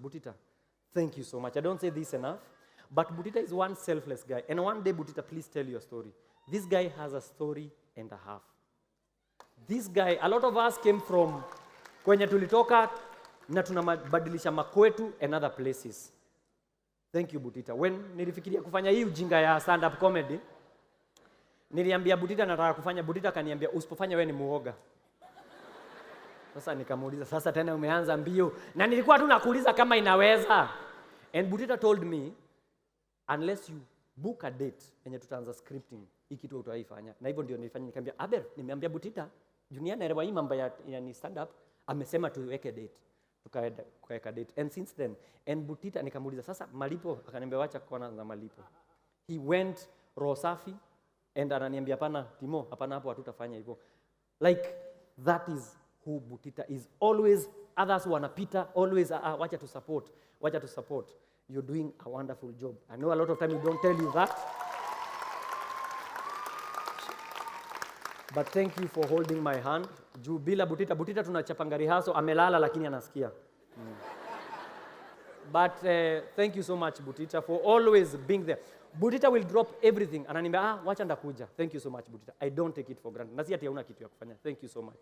Butita, thank you so much. I don't say this enough, but Butita is one selfless guy. And one day, Butita, please tell your story. This guy has a story and a half. This guy, a lot of us came from kwenye tulitoka na tunabadilisha makwetu and other places. Thank you, Butita. When nilifikiria kufanya hii ujinga ya stand-up comedy, niliambia Butita nataka kufanya, Butita kaniambia usipofanya wewe ni muoga. Sasa nikamuuliza, sasa tena umeanza mbio. Na nilikuwa tu nakuuliza kama inaweza. And Butita told me, unless you book a date, yenye tutaanza scripting, hii kitu utaifanya. Na hivyo ndio nilifanya, nikamwambia, Abel, nimeambia Butita, Junior naelewa hii mambo ya ni stand up, amesema tuweke date. Tukaweka date. And since then, and Butita nikamuuliza, sasa malipo, akaniambia wacha kwanza malipo. He went Rosafi and ananiambia hapana Timo, hapana hapo hatutafanya hivyo. Like that is who Butita is. Always others wanapita, always wacha to support, wacha to support. You're doing a wonderful job. I know a lot of time we don't tell you that. But thank you for holding my hand. Juu bila Butita tunachapanga rehearsal, amelala lakini anasikia. But thank you so much, Butita, for always being there. Butita will drop everything. Ananiambia, wacha ndakuja. Thank you so much, Butita. I don't take it for granted. Na si ati hauna kitu ya kufanya. Thank you so much.